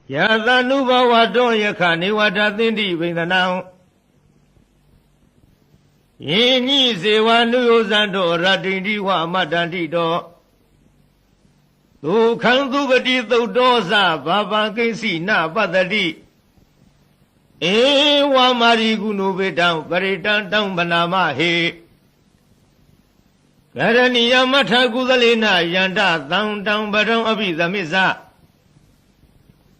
Yadanubawato yakani wadatindi vindanam Yini sevanu yozando radindi wa madandido Tu kandubati dosa baba kesi na badadi E wa marigunu vedam paritan tam banama he Garaniya matha gudalena yanda tam tam badam abhidhamisa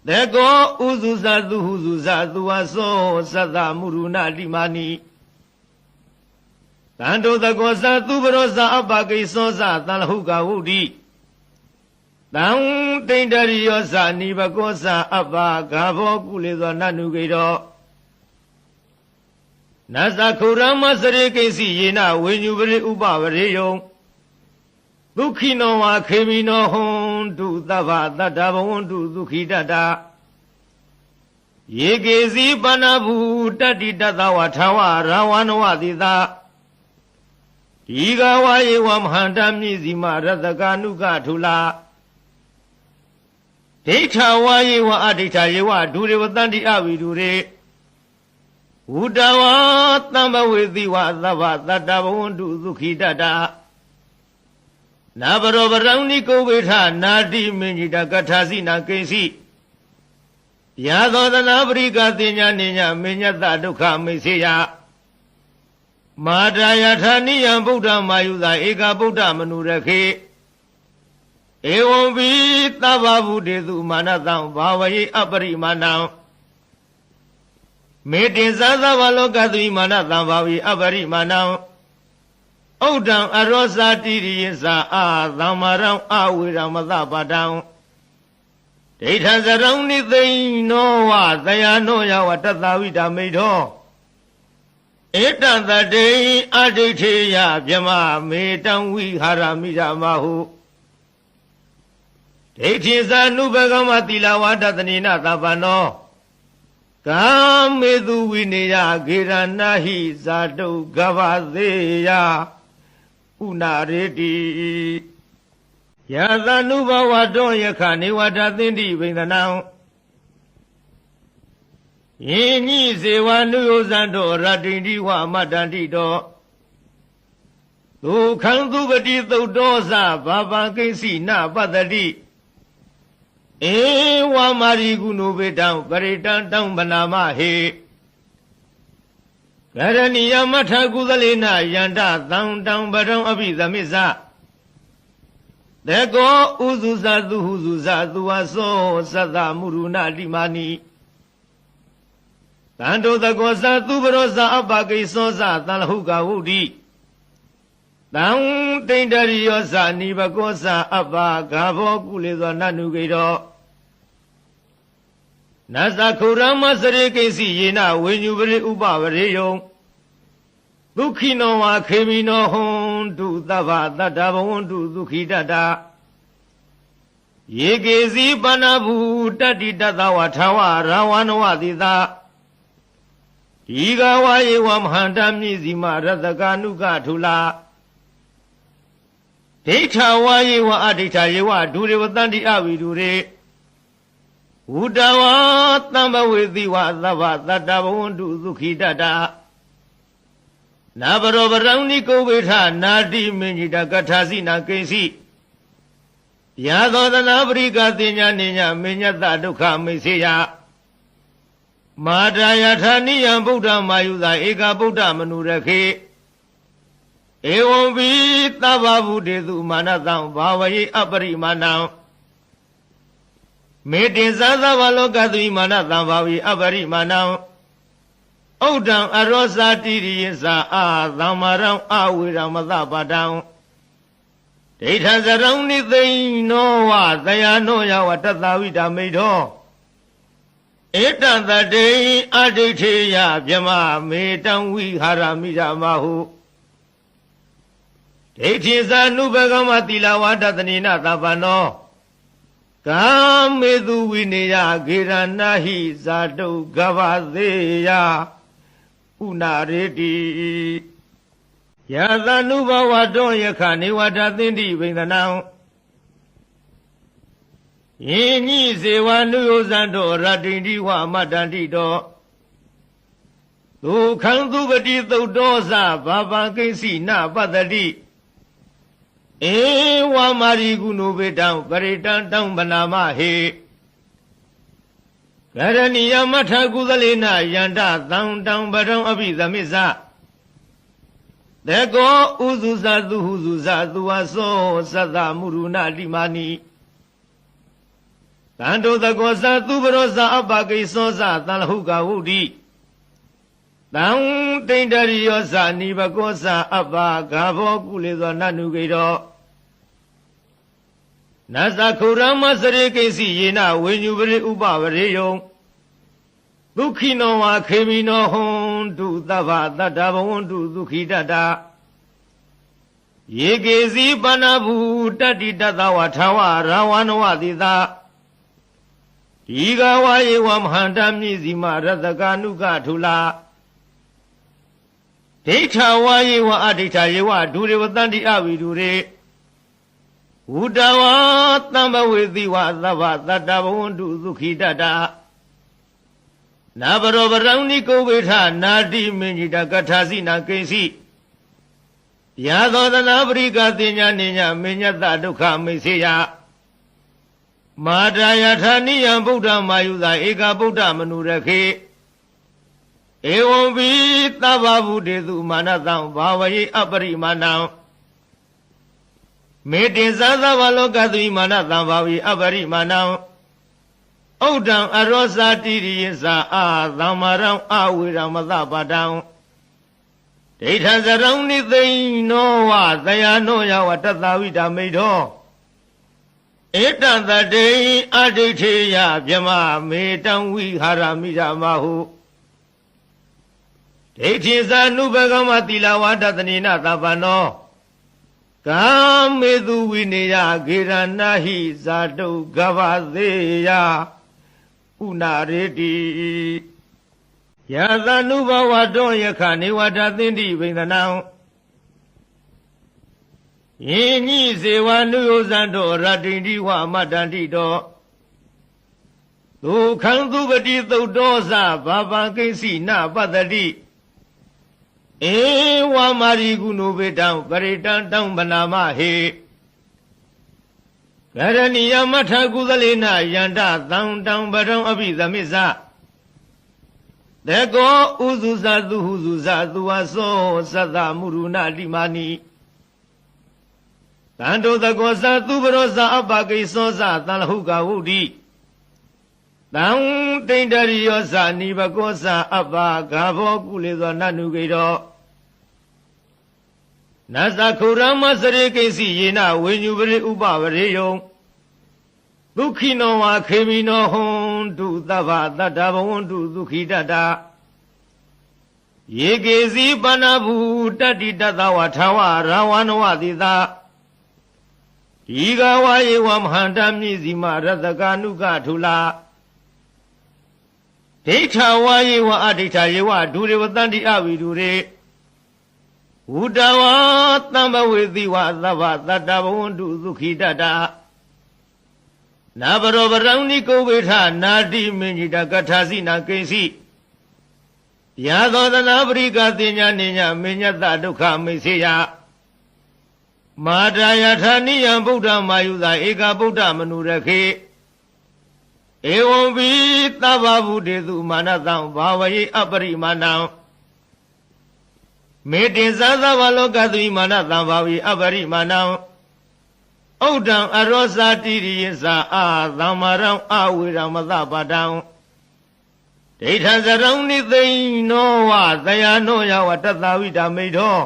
Dego uzuza duhuzuza duwaso sada muruna limani Tando dagosa tubarosa abagisosa talhuga udi Tang tindariyosa nibagosa abagabo kulezo nanugido Nasa kurama sarikisi yena wenyubri ubavariyo Dukhino wa khemino hondu tava tadavondu dukhidata Yegezi panabu tati tatawa tawa rawanwa dita Igawa yewa mhandamni zima radhakanuka thula Deitha wa yewa aditha yewa dure vatandi avidure Udawa tambawethi wa tava tadavondu dukhidata Nabarobarani Kovitha Nadi Minjita Kathasina Kesi Yado the Nabrika Tinya Ninya Minyata Dukha Mesiya Madaya Thaniya Buddha Mayuda Eka Buddha Manurake Evam Vi Tavavu Dedu Manatam Bhavayi Aparimanam Metin Sadhavalokadvi Manatam Bhavi Aparimanam Odam arosa tiriyasa dhamaram aviramata padam Deitha sarang nithayi no wa dayano yawa tathavita medho Etan thadei adithiya vyama metam viharamita mahu Deithi nubhagama tilawa tatanina tapano Kamedu vineya giranahi sadhu gavadeya Unaredi Yadanubawato yakani wadatindi vindanam Yini sevanu yozando radindi wa madandido Tu kandubati dosa baba kesi na badadi E wa marigunu vedam paritan tam banama he Garaniya matha gudalena yanda tam tam badam abhidhamisa Dego uzuza duhuzuza duwaso sada muruna limani Tando dagosa tubarosa abagisosa talhuga udi Tang tindariyosa nibagosa abagabo kulezo nanugido Nasa kurama sarikisi yena wenyubri ubavariyo Dukhino wa khemino hondu tava tadavondu dukhidata Yegezi panabu tati tatawa tawa rawanwa dita Igawa yewa mhandamni zima radhakanuka thula Deitha wa yewa aditha yewa dure vatandi avidure Udawa tambawethi wa tava tadavondu dukhidata Nabarobarani Kovitha Nadi Minjita Kathasina Kesi Yado the Nabrika Tinya Ninya Minyata Dukha Mesiya Madaya Thaniya Buddha Mayuda Eka Buddha Manurake Evam Vi Tavavu Dedu Manatam Bhavayi Aparimanam Metin Sadhavalokadvi Manatam Bhavi Aparimanam Odam arosa tiriyasa dhamaram aviramata padam Deitha sarang nithayi no wa dayano yawa tathavita medho Etan thadei adithiya vyama metam viharamita mahu Deithi nubhagama tilawa tatanina tapano Kamedu vineya giranahi sadhu gavadeya Unaredi Yadanubawato yakani wadatindi vindanam ယင်ညိစေဝနုယောဇံတော်ရတ္တိတိဝမတ္တန္တိတော်ဒုက္ခံသူပတိသုတ်တော်သဘာဝကိဉ္စီနပတ္တိဧဝမာရိကုဏုပေတံပရိတံတံဗနာမဟေကရဏီယမထကုသလေနယန္တသံတံပရံအဘိသမိစ္ဆတေကောဥဇုဇသူဟုဇုဇသူဝသောသတ္တမုရုဏတိမာနိတန္တောတကောသသူပရောဇအပကိသောသတံလဟုကဝုဒ္ဓိတံတိန္တရိယောဇနိဘကောဇအပဂါဘောကုလေသောနနုကေတောနသခုရမစရိကိဉ္စီယေနဝိညုပရိဥပဝရေယံဒုက္ခိနောဝါခေမိနောဟွန်တုသဗ္ဗတတ္တဘဝန္တုဒုက္ခိတတ္တယေကေစီပဏ္ဏဘူတတ္တိတတ္တဝထာဝရဝနဝတိသာဒီဃဝါယေဝမဟန္တမြည်စီမရတကနုကထုလာဒိဋ္ဌဝါယေဝအဒိဋ္ဌယေဝဒုရေဝတန္တိအဝိဒုရေဝုတဝါတံဘဝေတိဝသဗ္ဗတတ္တဘဝန္တုဒုက္ခိတတ္တနာဘရောပရံနိကိုဝေထနာတိမင်ကြီးတကထာစီနာကိဉ္စီယာသောသနာပရိကတိညာနိညာမညတဒုက္ခမိစေယမာတာယထာနိယံဗုဒ္ဓမာယုသာဧကဗုဒ္ဓမနုရခေဧဝံပိသဗ္ဗဗုတေသူမာနတံဘာဝယေအပရိမာဏံမေတ္တင်သသဗ္ဗလောကတိမာနတံဘာဝယေအပရိမာဏံဩဒံအရောဇာတိရိယဇာအာသမ္မာရံအဝေရမသပါတံဒိဋ္ဌံဇရံနိသိနောဝသယနောယဝတတဝိတမိတောဧတံတတေအဒိဋ္ဌေယဗြမမေတံဝိဟာရမိရမဟုဒိဋ္ဌိဇာနုဘဂမတိလဝတတနိနသဗ္ဗနောကာမေသူဝိနေယဂေရဏဟိဇာတုဂဗသေယဥနာရေတိယာသနုဘဝတောယခနေဝတသင်္တိဝိန္ဒနံယင်ညိစေဝနုယောဇံတောရတ္တိတိဝမတ္တန္တိတောဒုက္ခံသူပတိသုတ်တော်သဘာဝကိဉ္စီနပတ္တိဧဝမာရိကုဏုပေတံပရိတံတံဗနာမဟေကရဏီယမထကုသလေနယန္တသံတံပရံအဘိသမိစ္ဆတေကောဥဇုဇသူဟုဇုဇသူဝသောသတ္တမုရုဏတိမာနိတန္တောတကောသသူပရောဇအပကိသောသတံလဟုကဝုဒ္ဓိတံတိန္တရိယောဇနိဘကောဇအပဂါဘောကုလေသောနနုကေတောနသခုရမစရိကိဉ္စီယေနဝိညုပရိဥပဝရေယံဒုက္ခိနောဝါခေမိနောဟွန်တုသဗ္ဗတတ္တဘဝန္တုဒုက္ခိတတ္တယေကေစီပဏ္ဏဘူတတ္တိတတ္တဝထာဝရဝနဝတိသာဒီဃဝါယေဝမဟန္တမြည်စီမရတကနုကထုလာဒိဋ္ဌဝါယေဝအဒိဋ္ဌယေဝဒုရေဝတန္တိအဝိဒုရေဝုတဝါတံဘဝေတိဝသဗ္ဗတတ္တဘဝန္တုဒုက္ခိတတ္တနာဘရောပရံနိကိုဝေထနာတိမင်ကြီးတကထာစီနာကိဉ္စီယာသောသနာပရိကတိညာနိညာမညတဒုက္ခမိစေယမာတာယထာနိယံဗုဒ္ဓမာယုသာဧကဗုဒ္ဓမနုရခေဧဝံပိသဗ္ဗဗုတေသူမာနတံဘာဝယေအပရိမာဏံမေတ္တင်သသဗ္ဗလောကတိမာနတံဘာဝယေအပရိမာဏံဩဒံအရောဇာတိရိယဇာအာသမ္မာရံအဝေရမသပါတံဒိဋ္ဌံဇရံနိသိနောဝသယနောယဝတတဝိတမိတော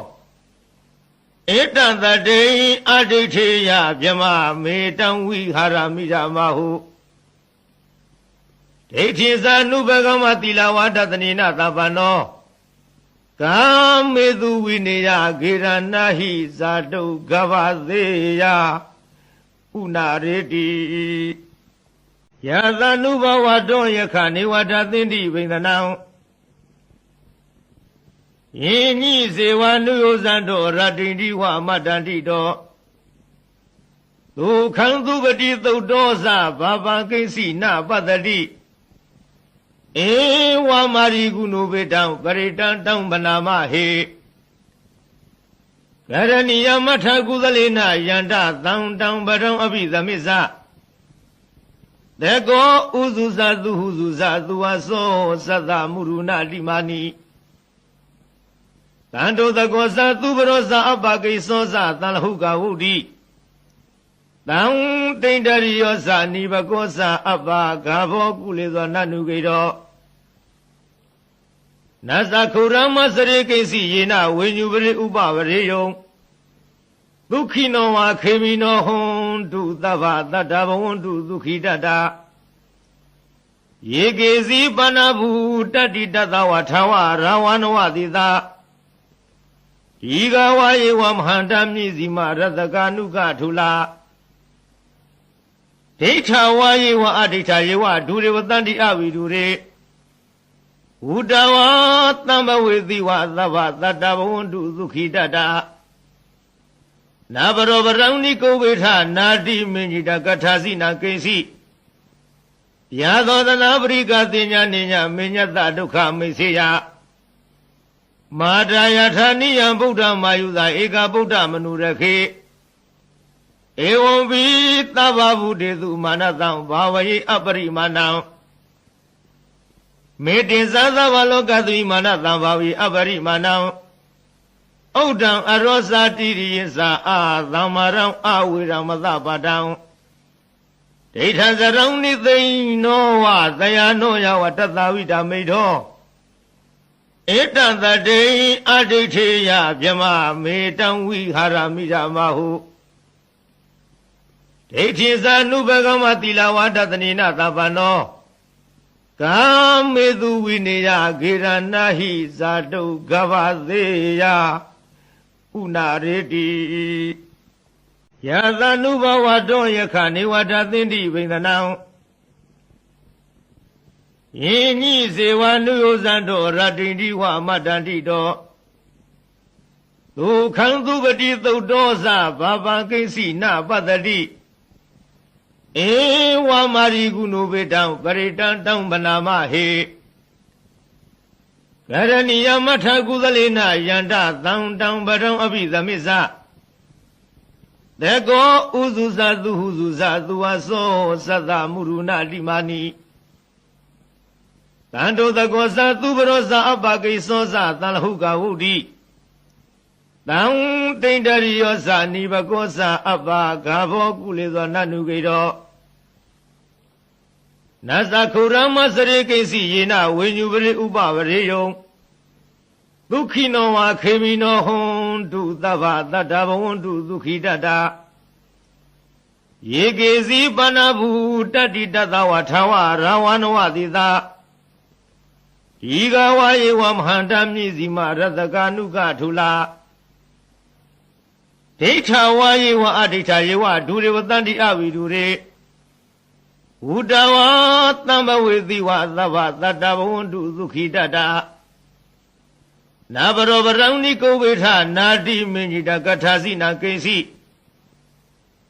ဧတံတတေအဒိဋ္ဌေယဗြမမေတံဝိဟာရမိရမဟုဒိဋ္ဌိဇာနုဘဂမတိလဝတတနိနသဗ္ဗနောကာမေသူဝိနေယဂေရဏဟိဇာတုဂဗသေယဥနာရေတိယာသနုဘဝတောယခနေဝတသင်္တိဝိန္ဒနံယင်ညိစေဝနုယောဇံတောရတ္တိတိဝမတ္တန္တိတောဒ ဒုက္ခံသူပတိသုတ်တော်စဘာပံကိဉ္စီနပတ္တိဧဝမာရိကုဏုပေတံပရိတံတံဗနာမဟေကရဏီယမထကုသလေနယန္တသံတံပရံအဘိသမိစ္ဆတေကောဥစုဇသူဟုစုဇသူဝသောသတ္တမုရုဏတိမာနိတန္တောတကောသသူပရောဇအပကိသောဇသံလဟုကဝုဒ္ဓိတံတိန္တရိယောဇနိဘကောဇအပဂါဘောကုလေသောနနုကေတောနသခုရမစရိကိဉ္စီယေနဝိညုပရိဥပဝရေယံဒုက္ခိနောဝါခေမိနောဟွန်တုသဗ္ဗတတ္တဘဝန္တုဒုက္ခိတတယေကေစီပဏ္ဏဘူတတ္တိတတဝထဝရဝနဝတိသာဒီဃဝါယေဝမဟန္တမြည်စီမရတကနုကထုလာဒိဋ္ဌဝါယေဝအဒိဋ္ဌယေဝဒုရေဝတန္တိအဝိဒုရေဝုဒဝါတံဘဝေတိဝသဗ္ဗတတ္တဘဝန္တုဒုက္ခိတတနာဘရောပရံနိကိုဝေထနာတိမင်ကြီးတကထာစီနာကိဉ္စီယာသောသနာပရိကတိညာနိညာမညတဒုက္ခမိစေယမာတာယထာနိယံဗုဒ္ဓမာယုသာဧကဗုဒ္ဓမနုရခေဧဝံပိသဗ္ဗဗုတေသူမာနတံဘာဝယေအပရိမာဏံမေတ္တင်သသဗ္ဗလောကသုမာနတံဘာဝယေအပရိမာဏံဩဒံအရောဇာတိရိယဇာအာသမ္မာရံအဝေရမသပါတံဒိဋ္ဌံဇရံနိသိနောဝသယနောယဝတတဝိတမိတောဧတံတတေအဒိဋ္ဌေယဗြမမေတံဝိဟာရမိရမဟုဒိဋ္ဌိဇာနုဘဂမတိလဝတတနိနသဗ္ဗနောကာမေသူဝိနေယဂေရဏဟိဇာတုဂဗသေးယဥနာရေတိယသနုဘဝတောယခနေဝတသင်္တိဝိန္ဒနံယင်းညိဇေဝနုယောဇံတောရတ္တိတိဝမတ္တန္တိတောဒုက္ခံသူပတိသုတ်တော်စဘာပံကိဉ္စီနပတ္တိဧဝမာရိကုဏုပေတံပရိတံတံဗနာမဟေကရဏီယမထကုသလေနယန္တသံတံပရံအဘိသမိစ္ဆတေကောဥစုဇသူဟုစုဇသူဝသောသတ္တမုရုဏတိမာနိတန္တောတကောသသူပရောဇအပကိသောဇသံလဟုကဝုဒ္ဓိတံတိန္တရိယောဇနိဘကောဇအပဂါဘောကုလေသောနနုကေတောနသခုရမစရိကိဉ္စီယေနဝိညုပရိဥပဝရေယံဒုက္ခိနောဝါခေမိနောဟွန်တုသဗ္ဗတတ္တဘဝန္တုဒုက္ခိတတယေကေစီပဏ္ဏဘူတတ္တိတတဝထဝရဝနဝတိသာဒီဃဝါယေဝမဟန္တမြည်စီမရတကနုကထုလာဒိဋ္ဌဝါယေဝအဒိဋ္ဌယေဝဒုရေဝတန္တိအဝိဒုရေဝုဒဝါတံဘဝေတိဝသဗ္ဗတတ္တဘဝန္တုဒုက္ခိတတနာဘရောပရံနိကိုဝေထနာတိမင်ကြီးတကထာစီနာကိဉ္စီ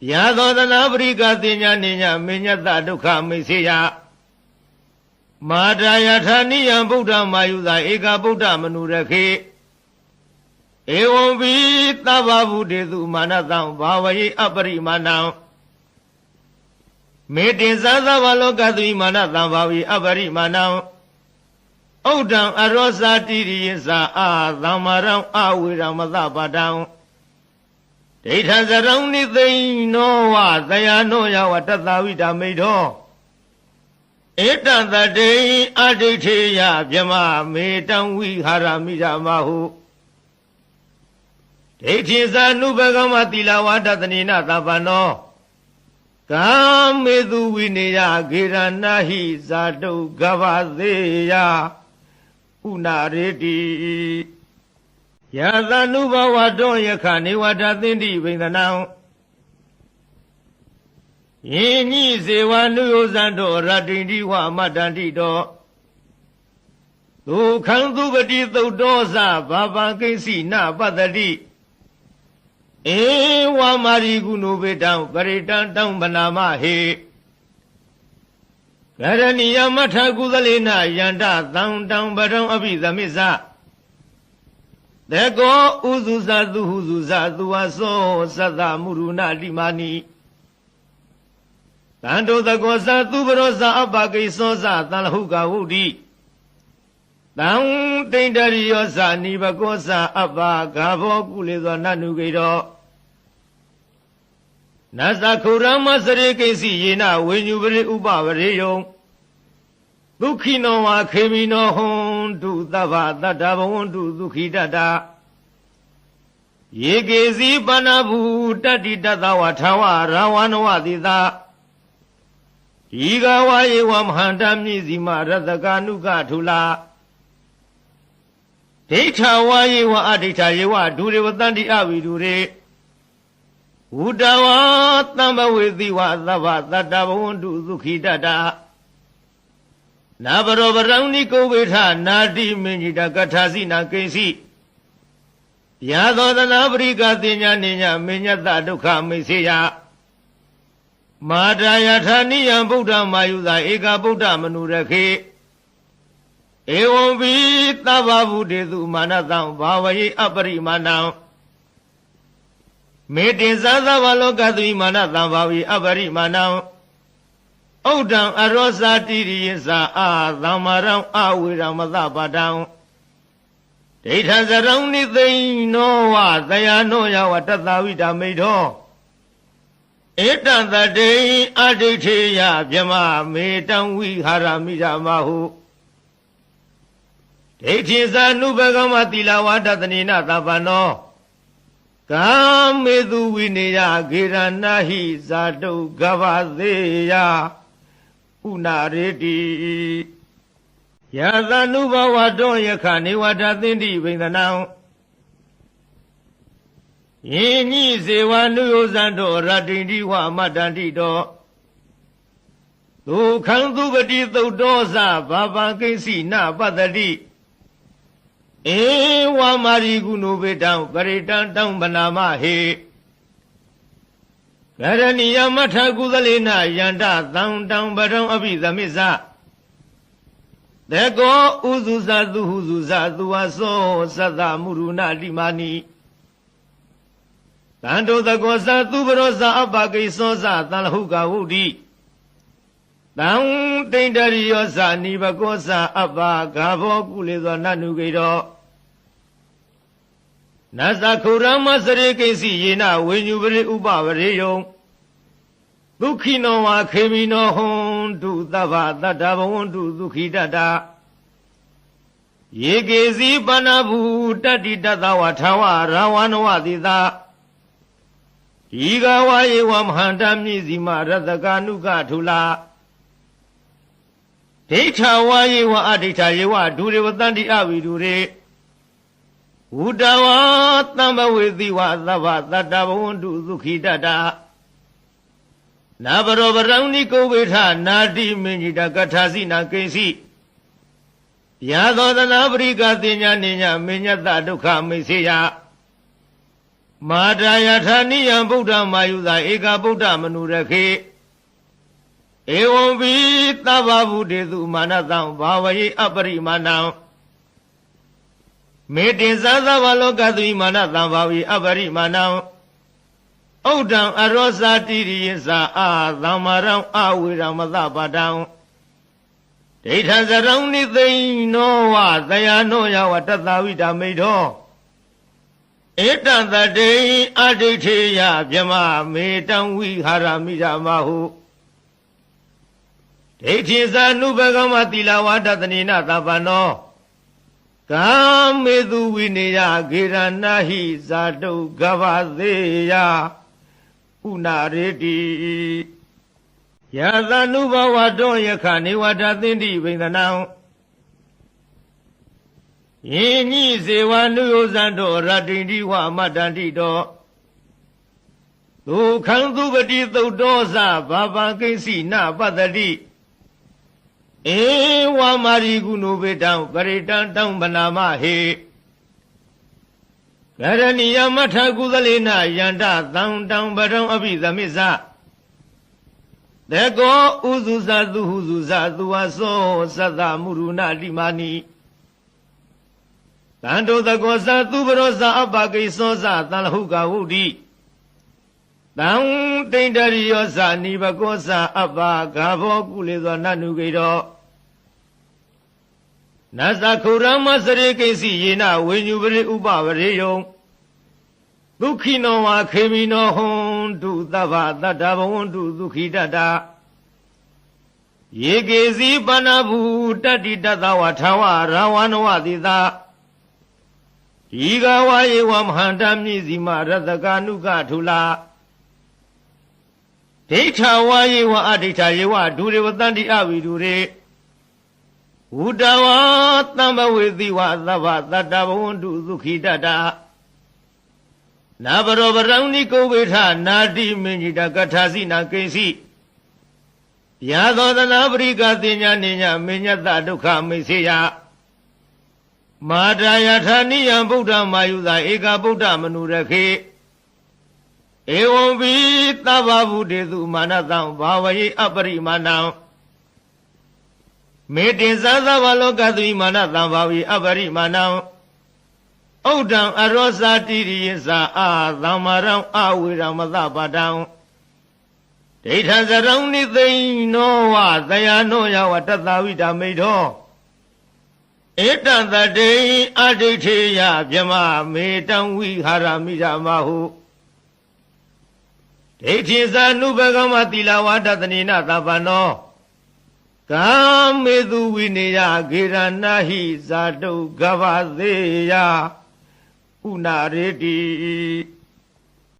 ယာသောသနာပရိကတိညာနိညာမညတဒုက္ခမိစေယမာတာယထာနိယံဗုဒ္ဓမာယုသာဧကဗုဒ္ဓမနုရခေဧဝံပိသဗ္ဗဗုတေသူမာနတံဘာဝယေအပရိမာဏံမေတ္တင်သသဗ္ဗလောကသုမာနတံဘာဝယေအပရိမာဏံဩဒံအရောဇာတိရိယဇာအာသမ္မာရံအဝေရမသပါတံဒိဋ္ဌံဇရံနိသိနောဝသယနောယဝတတဝိတမိတောဧတံတတေအဒိဋ္ဌေယဗြမမေတံဝိဟာရမိရမဟုဒိဋ္ဌိဇာနုဘဂမတိလဝတတနိနသဗ္ဗနောကာမေသူဝိနေယဂေရဏဟိဇာတုဂဗသေးယဥနာရေတိယသနုဘဝတောယခနေဝတသင်္တိဝိန္ဒနံယင်းညိဇေဝနုယောဇံတောရတ္တိတိဝမတ္တန္တိတောဒုက္ခံသူပတိသုတ်တော်စဘာပံကိဉ္စီနပတ္တိဧ ဧဝမာရိကုဏုဘေတံပရိတံတံဗနာမဟေကရဏီယမထကုသလေနယန္တသံတံပရံအဘိသမစ္ဆတေကောဥစုဇသူဟုစုဇသူဝသောသတ္တမုရုဏတိမာနိတန္တောတကောသသူပရောဇအပကိသောသသံလဟုကဝုဒ္ဓိတံတိန္တရိယောဇနိဘကောဇအပဂါဘောကုလေသောနနုကေတောနသခုရမစရိကိစီယေနဝိညုပရိဥပဝရေယံဒုက္ခိနောဝါခေမိနောဟွန်တုသဗ္ဗတတ္တဘဝန္တုဒုက္ခိတတယေကေစီပဏ္ဏဘူတတ္တိတတဝထဝရာဝနဝတိသာဤကဝါယေဝမဟန္တမြည်စီမရတကနုကထုလာဒိဋ္ဌဝါယေဝအဒိဋ္ဌယေဝဒုရေဝတန္တိအဝိဒုရေဝုဒဝါတံဘဝေတိဝသဗ္ဗတတ္တဘဝန္တုဒုက္ခိတတနာဘရောပရံနိကိုဝေထနာတိမင်ကြီးတကထာစီနာကိဉ္စီယာသောသနာပရိကတိညာနိညာမညတဒုက္ခမိစေယမာတာယထာနိယံဗုဒ္ဓမာယုသာဧကဗုဒ္ဓမနုရခေဧဝံပိသဗ္ဗဗုဒေတုမာနတံဘာဝယေအပရိမာဏံမေတ္တင်သသဗ္ဗလောကတိမာနတံဘာဝယေအပရိမာဏံဩဒံအရောဇာတိရိယဇာအာသမ္မာရံအဝေရမသပါတံဒိဋ္ဌံစရံနိသိနောဝသယနောယဝတတဝိတမိထောဧတံတတေအဒိဋ္ဌေယဗြမမေတံဝိဟာရမိဓမ္မဟုဒိဋ္ဌိဇာနုဘဂမတိလဝတတနေနသဗ္ဗနောကာမေသူဝိနေယဂေရဏဟိဇာတုဂဗသေးယဥနာရေတိယသနုဘဝတောယခနေဝတသင်္တိဝိန္ဒနံယင်းညိဇေဝနုယောဇံတောရတ္တိတိဝမတ္တန္တိတောဒုခံသူပတိသုတ်တောဇဘာပံကိဉ္စီနပတ္တိဧဝမာရိကုဏုဘေတံပရိတံတံဗနာမဟေကရဏီယမထကုသလေနယန္တသံတံပရံအဘိသမစ္ဆတေကောဥစုဇသူဟုစုဇသူဝသောသတ္တမုရုဏတိမာနိတန္တောတကောသသူပရောဇအပကိသောသသံလဟုကဝုဒ္ဓိတံတိန္တရိယောဇနိဘကောဇအပဂါဘောကုလေသောနနုကေတောနသခုရမစရိကိစီယေနဝိညုပရိဥပဝရေယံဒုက္ခိနောဝါခေမိနောဟွန်တုသဗ္ဗတတ္တဘဝန္တုဒုက္ခိတတယေကေစီပဏ္ဏဘူတတ္တိတတဝထဝရာဝနဝတိသာဤကဝါယေဝမဟန္တမြည်စီမရတကနုကထုလာဒိဋ္ဌဝါယေဝအဒိဋ္ဌယေဝဒုရေဝတန္တိအဝိဒုရေဝုဒဝါတံဘဝေတိဝသဗ္ဗတတ္တဘဝန္တုဒုက္ခိတတနာဘရောပရံနိကိုဝေထနာတိမင်ကြီးတကထာစီနာကိဉ္စီယာသောသနာပရိကတိညာနိညာမညတဒုက္ခမိစေယမာတာယထာနိယံဗုဒ္ဓမာယုသာဧကဗုဒ္ဓမနုရခေဧဝံပိသဗ္ဗဗုဒေတုမာနတံဘာဝယေအပရိမာဏံမေတ္တင်သသဗ္ဗလောကတိမာနတံဘာဝယေအပရိမာဏံဩဒံအရောဇာတိရိယဇာအာသမ္မာရံအဝေရမသပါတံဒိဋ္ဌံစရံနိသိနောဝသယနောယဝတတဝိတမိထောဧတံတတေအဒိဋ္ဌေယဗြမမေတံဝိဟာရမိဓမ္မဟုဒိဋ္ဌိဇာနုဘဂမတိလဝတတနေနသဗ္ဗနောကာမေသူဝိနေယဂေရဏဟိဇာတုဂဗသေးယဥနာရေတိယသနုဘဝတောယခနေဝတသင်္တိဝိန္ဒနံယင်းညိဇေဝနုယောဇံတောရတ္တိတိဝမတ္တန္တိတောဒုခံသူပတိသုတ်တောဇဘာပံကိဉ္စီနပတ္တိဧဝမာရိကုဏုဘေတံပရိတံတံဗနာမဟေက ကရဏီယမထကုသလေနယန္တသံတံပရံအဘိသမစ္ဆတေကောဥစုဇသူဟုစုဇသူဝသောသတ္တမုရုဏတိမာနိတန္တောတကောဇသူပရောဇအပကိသောဇသံလဟုကဝုဒ္ဓိတံတိန္တရိယောဇနိဘကောဇအပဂါဘောကုလေသောနနုကေတောနသခုရမစရိကိစီယေနဝိညုပရိဥပဝရေယံဒုက္ခိနောဝါခေမိနောဟွန်တုသဗ္ဗတတ္တဘဝန္တုဒုက္ခိတတယေကေစီပဏ္ဏဘူတတ္တိတတဝထဝရဝနဝတိသာဤကဝါယေဝမဟန္တမြည်စီမရတကနုကထုလာဒိဋ္ဌဝါယေဝအဒိဋ္ဌယေဝဒုရေဝတန္တိအဝိဒုရေဝုဒဝါတံဘဝေတိဝသဗ္ဗတတ္တဘဝန္တုဒုက္ခိတတနာဘရောပရံနိကိုဝေထနာတိမင်ကြီးတကထာစီနာကိဉ္စီယာသောသနာပရိကတိညာနိညာမညတဒုက္ခမိစေယမာတာယထာနိယံဗုဒ္ဓမာယုသာဧကဗုဒ္ဓမနုရခေဧဝံပိသဗ္ဗဗုတေသူမာနတံဘာဝယေအပရိမာဏံမေတ္တင်သသဗ္ဗလောကတိမာနတံဘာဝယေအပရိမာဏံဩဒံအရောဇာတိရိယဇာအာသမ္မာရံအဝေရမသပါတံဒိဋ္ဌံဇရံနိသိနောဝသယနောယဝတတဝိဒမိထောဧတံတတေအဒိဋ္ဌေယဗြမမေတံဝိဟာရမိဓမ္မဟုဒိဋ္ဌိဇာနုဘဂမတိလဝတတနိနသဗ္ဗနောကာမေသူဝိနေယဂေရဏဟိဇာတုကဗသေယဥနာရေတိ